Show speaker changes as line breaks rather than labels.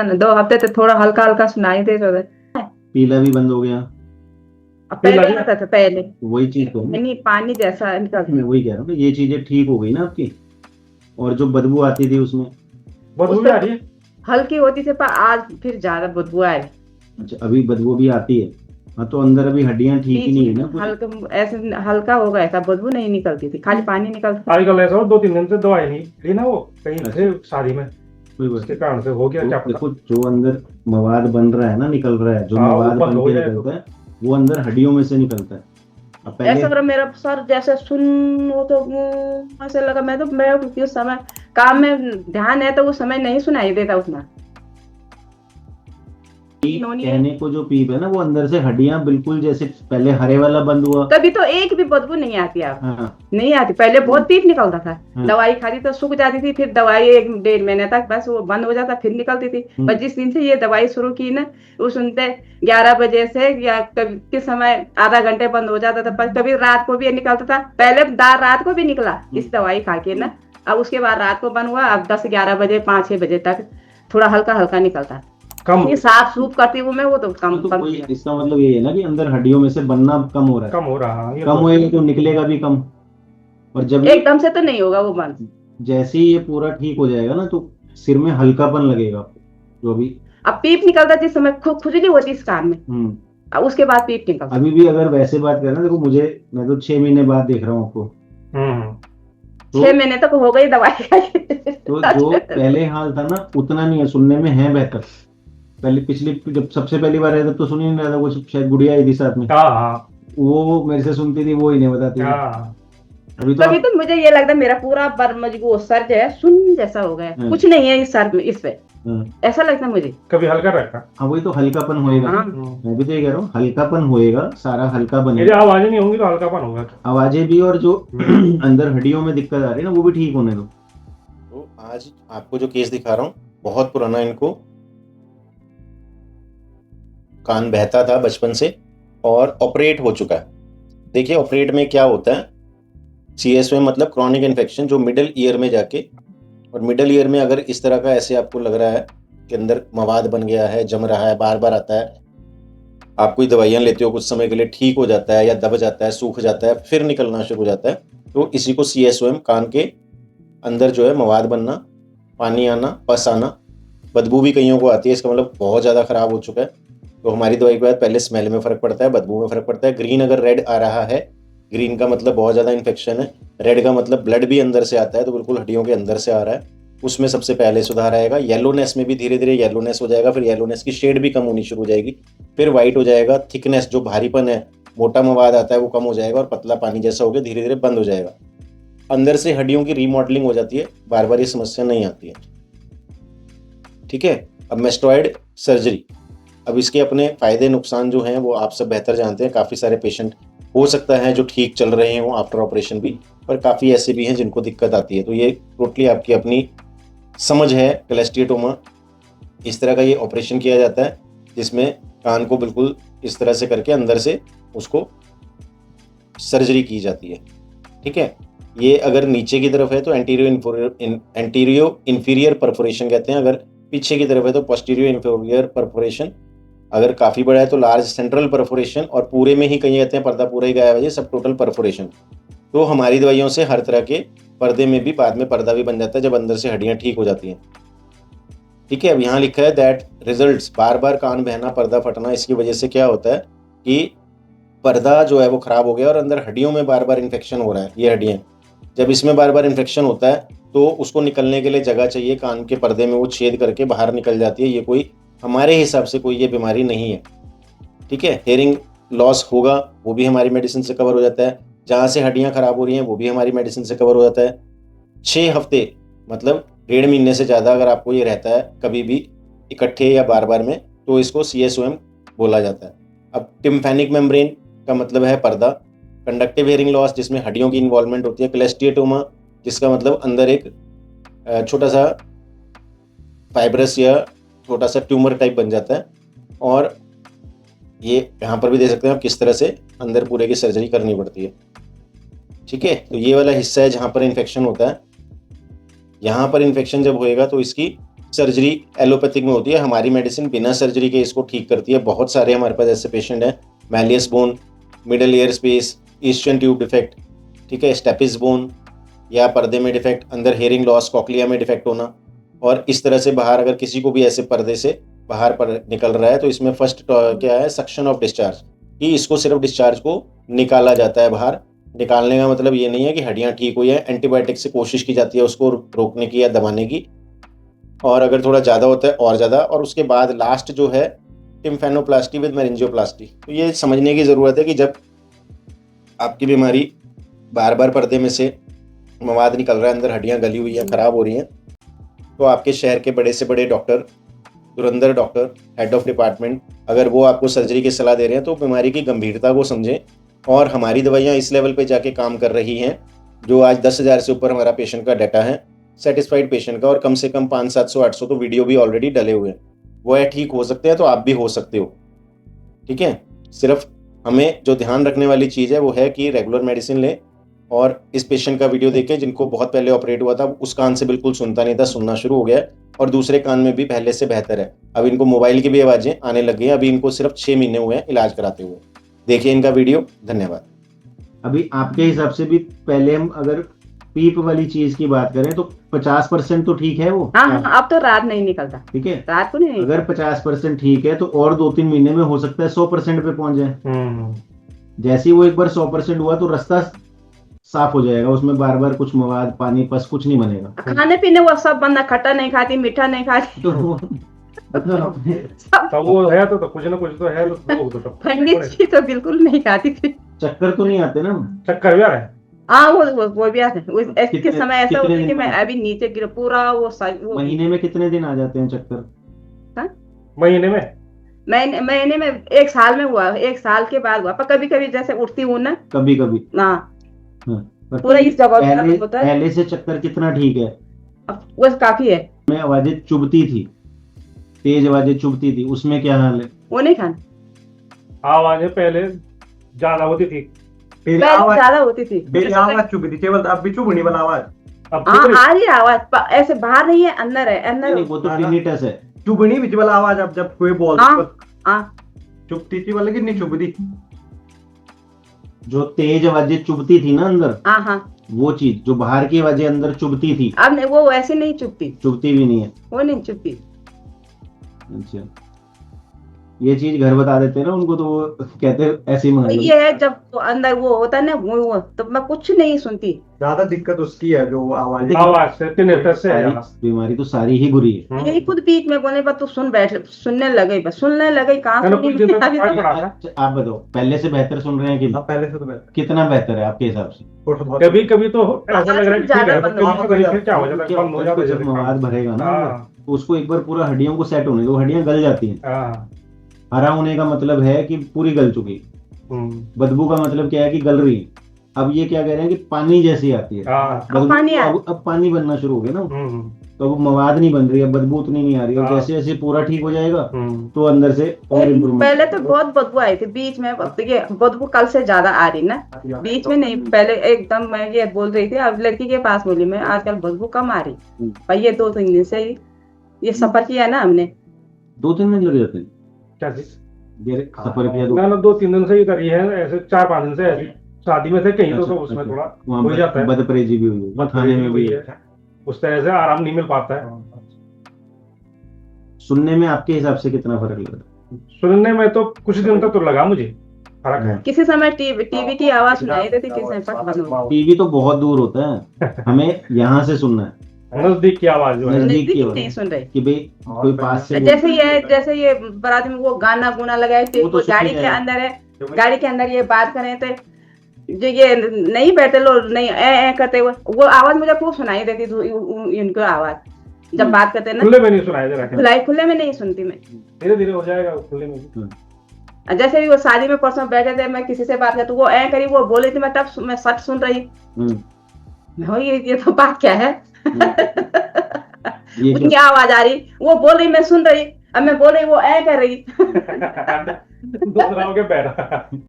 2 हफ्ते तो थोड़ा हल्का हल्का सुनाई दे रहा है।
पीला भी बंद हो गया।
अब पहले आता था पहले
वही चीज तो
नहीं, पानी जैसा निकलता।
मैं वही कह रहा हूँ कि ये चीजें ठीक हो गई ना आपकी। और जो बदबू आती थी उसमें,
बदबू भी आ रही है।
हल्की होती थी पर आज फिर ज्यादा बदबू आ रही।
अच्छा अभी बदबू भी आती है। हाँ तो अंदर अभी हड्डियां ठीक ही नहीं है ना कुछ।
हल्का ऐसे हल्का हो गया था, बदबू नहीं निकलती थी, खाली पानी निकलता।
आजकल ऐसा हो 2-3 दिन से दवाई नहीं ली ना, वो कहीं थे शादी में,
कोई बात
उसके कारण से हो गया
तो
क्या पता।
देखो जो अंदर मवाद बन रहा है ना, निकल रहा है, जो
हाँ, वो
मवाद
बंद
बन
हो
के
जाए तो।
निकलता है वो अंदर हड्डियों में से निकलता है। अब पहले
ऐसा लगा मेरा सर जैसे सुन, वो तो ऐसे लगा मैं उस समय काम में ध्यान है तो उस समय नहीं सुनाई देता उतना।
कहने को जो पीप है ना, वो अंदर से हड्डियां बिल्कुल जैसे पहले हरे वाला बंद हुआ।
तभी तो एक भी बदबू नहीं आती अब।
हाँ
नहीं आती, पहले बहुत पीप निकलता था।
हाँ।
दवाई खाती तो सूख जाती थी, फिर दवाई 1-1.5 महीने तक बस वो बंद हो जाता, फिर निकलती थी। पर जिस दिन से ये दवाई शुरू की ना, वो सुनते 11 बजे से या कभी किस समय आधा घंटे बंद हो जाता था, पर कभी रात को भी ये निकलता था। पहले रात को भी निकला इस दवाई खा के ना, अब उसके बाद रात को बंद हुआ। अब 10-11 बजे 5-6 बजे तक थोड़ा हल्का हल्का निकलता।
कम
ये साफ सूफ करती हूँ मैं, वो तो कम
तो
कम
कोई इसका मतलब ये है ना कि अंदर हड्डियों में से बनना कम हो रहा है।
कम हो रहा है, ये
कम
तो
होएगा तो निकलेगा भी कम। और जब
एकदम से तो नहीं होगा वो बंद।
जैसे ही ये पूरा ठीक हो जाएगा ना, तो सिर में हल्कापन लगेगा आपको, जो अभी।
अब पीप निकलता जिस समय खुजली होती इस कान में, अब उसके बाद पीप निकलता।
अभी भी अगर वैसे बात करें ना, देखो मुझे, मैं तो 6 महीने बाद देख रहा हूँ आपको। तो
6 महीने तक हो गई दवाई खाई।
तो जो पहले हाल था ना उतना नहीं है, सुनने में है बेहतर। पहले पिछली जब सबसे पहली बार आया तब तो सुन ही नहीं रहा था, वो शायद गुड़िया आई थी साथ में,
हाँ
वो मेरे से सुनती थी, वो ही नहीं बताती थी।
हाँ।
अभी तो
तभी तो मुझे ये लगता है मेरा पूरा मजबूत सर जो है सुन जैसा हो गया, कुछ नहीं है इस सर में, इस पे ऐसा लगता है मुझे।
कभी हल्का रहता।
हाँ वही तो हल्कापन होएगा।
हाँ।
मैं भी तो ये कह रहा हूँ, हल्कापन होएगा, सारा हल्का
ये
बनेगा।
आवाजें नहीं होंगी तो हल्कापन होगा।
आवाजें भी, और जो अंदर हड्डियों में दिक्कत आ रही है ना, वो भी ठीक होने दो।
तो आज आपको जो केस दिखा रहा हूँ, बहुत पुराना, इनको कान बहता था बचपन से और ऑपरेट हो चुका है। देखिए ऑपरेट में क्या होता है, CSOM मतलब क्रॉनिक इन्फेक्शन, जो मिडल ईयर में जाके, और मिडल ईयर में अगर इस तरह का ऐसे आपको लग रहा है कि अंदर मवाद बन गया है, जम रहा है, बार बार आता है, आप कोई दवाइयाँ लेते हो, कुछ समय के लिए ठीक हो जाता है या दब जाता है, सूख जाता है, फिर निकलना शुरू हो जाता है, तो इसी को CSOM, कान के अंदर जो है मवाद बनना, पानी आना, पस आना, बदबू भी कईयों को आती है, इसका मतलब बहुत ज़्यादा ख़राब हो चुका है। तो हमारी दवाई के बाद पहले स्मेल में फ़र्क पड़ता है, बदबू में फ़र्क पड़ता है। ग्रीन अगर रेड आ रहा है, ग्रीन का मतलब बहुत ज़्यादा इन्फेक्शन है, रेड का मतलब ब्लड भी अंदर से आता है, तो बिल्कुल हड्डियों के अंदर से आ रहा है, उसमें सबसे पहले सुधार आएगा। येलोनेस में भी धीरे धीरे येलोनेस हो जाएगा, फिर येलोनेस की शेड भी कम होनी शुरू हो जाएगी, फिर वाइट हो जाएगा। थिकनेस, जो भारीपन है, मोटा मवाद आता है, वो कम हो जाएगा और पतला पानी जैसा हो गया, धीरे धीरे बंद हो जाएगा। अंदर से हड्डियों की रीमॉडलिंग हो जाती है, बार बार ये समस्या नहीं आती है। ठीक है। अब मेस्टॉइड सर्जरी, अब इसके अपने फायदे नुकसान जो हैं वो आप सब बेहतर जानते हैं। काफ़ी सारे पेशेंट हो सकता है जो ठीक चल रहे हों आफ्टर ऑपरेशन भी, पर काफ़ी ऐसे भी हैं जिनको दिक्कत आती है। तो ये टोटली आपकी अपनी समझ है। क्लेस्टियोटोमा, इस तरह का ये ऑपरेशन किया जाता है जिसमें कान को बिल्कुल इस तरह से करके अंदर से उसको सर्जरी की जाती है। ठीक है। ये अगर नीचे की तरफ है तो एंटीरियो इन्फीरियर परफोरेशन कहते हैं, अगर पीछे की तरफ है तो पोस्टीरियो इन्फीरियर परफोरेशन, अगर काफ़ी बड़ा है तो लार्ज सेंट्रल परफोरेशन, और पूरे में ही कहीं कहते हैं पर्दा पूरा ही गायब है, सब टोटल परफोरेशन। तो हमारी दवाइयों से हर तरह के पर्दे में भी बाद में पर्दा भी बन जाता है जब अंदर से हड्डियाँ ठीक हो जाती हैं। ठीक है। अब यहाँ लिखा है दैट रिजल्ट्स, बार बार कान बहना, पर्दा फटना, इसकी वजह से क्या होता है कि पर्दा जो है वो ख़राब हो गया और अंदर हड्डियों में बार बार इन्फेक्शन हो रहा है। ये हड्डियाँ, जब इसमें बार बार इन्फेक्शन होता है तो उसको निकलने के लिए जगह चाहिए, कान के पर्दे में वो छेद करके बाहर निकल जाती है। ये कोई हमारे हिसाब से कोई ये बीमारी नहीं है। ठीक है। हेयरिंग लॉस होगा, वो भी हमारी मेडिसिन से कवर हो जाता है। जहाँ से हड्डियाँ ख़राब हो रही हैं वो भी हमारी मेडिसिन से कवर हो जाता है। 6 हफ्ते मतलब 1.5 महीने से ज़्यादा अगर आपको ये रहता है कभी भी इकट्ठे या बार बार में, तो इसको CSOM बोला जाता है। अब टिम्फैनिक मेम्ब्रेन का मतलब है पर्दा। कंडक्टिव हेयरिंग लॉस, जिसमें हड्डियों की इन्वॉल्वमेंट होती है। क्लेस्टियोटोमा, जिसका मतलब अंदर एक छोटा सा फाइब्रस या छोटा सा ट्यूमर टाइप बन जाता है। और ये यहाँ पर भी दे सकते हैं आप किस तरह से अंदर पूरे की सर्जरी करनी पड़ती है। ठीक है। तो ये वाला हिस्सा है जहाँ पर इन्फेक्शन होता है। यहाँ पर इन्फेक्शन जब होएगा तो इसकी सर्जरी एलोपैथिक में होती है, हमारी मेडिसिन बिना सर्जरी के इसको ठीक करती है। बहुत सारे हमारे पास ऐसे पेशेंट हैं, malleus bone, middle ear space, eastern tube defect, ठीक है, स्टेपिस बोन या पर्दे में डिफेक्ट, अंदर हेयरिंग लॉस, कॉक्लिया में डिफेक्ट होना, और इस तरह से बाहर अगर किसी को भी ऐसे पर्दे से बाहर पर निकल रहा है तो इसमें फर्स्ट क्या है, सक्शन ऑफ डिस्चार्ज, कि इसको सिर्फ डिस्चार्ज को निकाला जाता है बाहर। निकालने का मतलब ये नहीं है कि हड्डियाँ ठीक हुई है, एंटीबायोटिक से कोशिश की जाती है उसको रोकने की या दबाने की, और अगर थोड़ा ज़्यादा होता है और ज़्यादा, और उसके बाद लास्ट जो है टिम्फेनोप्लास्टी विद मेरिंजियोप्लास्टी। तो ये समझने की ज़रूरत है कि जब आपकी बीमारी बार बार पर्दे में से मवाद निकल रहा है, अंदर हड्डियाँ गली हुई हैं, ख़राब हो रही हैं, तो आपके शहर के बड़े से बड़े doctor, Dhurandhar doctor, head of department, अगर वो आपको सर्जरी की सलाह दे रहे हैं तो बीमारी की गंभीरता को समझें। और हमारी दवाइयाँ इस लेवल पे जाके काम कर रही हैं, जो आज 10,000 से ऊपर हमारा पेशेंट का डाटा है, सेटिस्फाइड पेशेंट का, और कम से कम 500-700-800 तो वीडियो भी ऑलरेडी डले हुए हैं। वो है ठीक हो सकते हैं तो आप भी हो सकते हो, ठीक है। सिर्फ हमें जो ध्यान रखने वाली चीज़ है वो है कि रेगुलर मेडिसिन लें, और इस पेशेंट का वीडियो देखें जिनको बहुत पहले ऑपरेट हुआ था, उस कान से बिल्कुल सुनता नहीं था, सुनना शुरू हो गया है, और दूसरे कान में भी पहले से बेहतर है। अब इनको मोबाइल की भी आवाज़ें आने लग गई हैं, अभी इनको सिर्फ 6 महीने हुए हैं इलाज कराते हुए। देखिए इनका वीडियो, धन्यवाद।
अभी आपके हिसाब से भी पहले हम अगर पीप वाली चीज की बात करें तो 50% तो ठीक है वो।
हाँ, अब तो रात नहीं निकलता,
ठीक है,
रात को नहीं।
अगर 50% ठीक है तो और 2-3 महीने में हो सकता है 100% पे पहुंच जाए। जैसे ही वो एक बार 100% हुआ तो रास्ता साफ हो जाएगा, उसमें बार बार कुछ मवाद, पानी, पस कुछ नहीं बनेगा।
खाने पीने वो सब बंदा, खट्टा नहीं खाती, मीठा नहीं खाती,
तो वो
तो वो है तो कुछ ना कुछ तो है, तो
ठंडी चीज तो बिल्कुल नहीं खाती थी।
चक्कर तो नहीं आते ना?
चक्कर भी आ रहा है।
हाँ, वो भी आते हैं। इसके
कितने-
समय ऐसा
कितने
होता है कि
दिन
मैं
बाद?
अभी नीचे गिर पूरा वो
महीने में कितने दिन आ जाते हैं चक्कर?
महीने में,
महीने में, एक साल में हुआ, एक साल के बाद हुआ, पर कभी कभी जैसे उठती हूँ ना,
कभी कभी।
हाँ,
पर
पूरा इस जगह पे
पहले
होता है।
पहले से चक्कर कितना ठीक है?
वो काफी है।
में आवाजें चुभती थी, तेज आवाजें चुभती थी, उसमें क्या हाल है?
वो नहीं खाना,
आवाजें पहले ज्यादा होती थी,
पहले ज्यादा होती थी।
आवाज चुभती थी, केवल अब भी चुभनी वाला आवाज,
अब
हाँ,
तो
आ रही है आवाज, ऐसे बाहर नहीं है, अंदर है, अंदर
नहीं, वो तो tinnitus है।
चुभनी बीच वाला आवाज। अब जब कोई बोल
हाँ,
चुभती थी वाला कि नहीं चुभती,
जो तेज आवाजें चुभती थी ना अंदर,
हाँ,
वो चीज जो बाहर की आवाजें अंदर चुभती थी,
अब वो वैसे नहीं चुपती,
चुभती भी नहीं है।
वो नहीं चुपती।
अच्छा, ये चीज घर बता देते हैं ना उनको, तो वो कहते हैं ऐसे ही मान लो।
ये है जब तो अंदर वो होता है ना, वो तो मैं कुछ नहीं सुनती।
ज्यादा दिक्कत उसकी है जो आवाज।
आवाज से, tinnitus से है।
बीमारी तो सारी ही बुरी है।
यही खुद बीच में बोले पर तू सुनने लगे, बस सुनने लगे, कहाँ
मैंने
सुनी
कुछ दिन तक
अभी
फर्क
तो।
पड़ा था।
अच्छा, आप बताओ, पहले से बेहतर सुन रहे हैं कि
पहले से तो बेहतर।
कितना बेहतर है आपके हिसाब से?
कभी कभी तो ऐसा लग रहा है कि ठीक है,
ज्यादा बंद हो
कभी फिर क्या हो जाता है, बंद हो जाता
जब मवाद भरेगा ना अंदर,
हाँ,
तो उसको एक बार पूरा हड्डियों को सेट होने दो, हड्डियां गल जाती हैं।
हाँ,
हरा होने का मतलब है कि पूरी गल चुकी। बदबू का मतलब क्या है कि गल रही है। अब ये क्या कह रहे हैं कि पानी जैसी आती है
हाँ,
बदबू,
पानी आ-
अब पानी बनना शुरू हो गया ना, तो अब मवाद नहीं बन रही है, बदबू उतनी नहीं आ रही है। और
हाँ।
जैसे जैसे पूरा ठीक हो जाएगा तो अंदर से और इम्प्रूवमेंट।
पहले तो बहुत बदबू आई थी, बीच में ये बदबू कल से ज्यादा आ रही ना, बीच में नहीं। पहले एकदम मैं ये बोल रही थी, अब लड़की के पास बोली मैं, आजकल बदबू कम आ रही। पर ये 2-3 दिन से ही ये सफर किया ना हमने।
2-3 दिन लग जाते हैं
क्या चीज?
ये सफर किया तो।
मैंने 2-3 दिन से ही करी है, ऐसे 4-5 दिन से ऐसी शादी में थे कहीं तो उसमें
अच्छा,
थोड़ा
वहाँ
हो जाता है,
बदपरहेजी भी हुई है, खाने में भी है।
उस तरह से आराम नहीं मिल पाता है।
सुनने में आपके हिसाब से कितना फर्क लग रहा है?
सुनने में तो कुछ दिन तक तो लगा मुझे फर्क है।
किसी समय टीवी की आवाज सुनाई देती, किसी समय फट बंद हो।
टीवी तो बहुत दूर होता है, हमें यहाँ से सुनना है,
नजदीक की आवाज जो है,
नजदीक की
नजदीक
आवाज।
नहीं सुन रही।
कि भाई कोई पास से
जैसे ये बारात में वो गाना गुना लगाए थे,
वो तो
गाड़ी
सुनी
के
जाए।
अंदर है, गाड़ी के अंदर ये बात कर रहे थे, जो ये नहीं बैठे लोग नहीं ए करते हुए, वो आवाज मुझे खूब सुनाई देती थी, इनको आवाज जब बात करते ना।
खुले में नहीं सुनाया जा रहा,
खुले में नहीं सुनती मैं।
धीरे धीरे हो जाएगा खुले में भी।
जैसे भी वो शादी में परसों बैठे थे, मैं किसी से बात करती, वो ऐ करी, वो बोली थी, मैं तब मैं सच सुन रही। ये तो बात क्या है।
ये
उनकी आवाज आ रही, वो बोल रही, मैं सुन रही, अब मैं बोल रही, वो ऐ कर रही।
दूसरा हो के बैठा।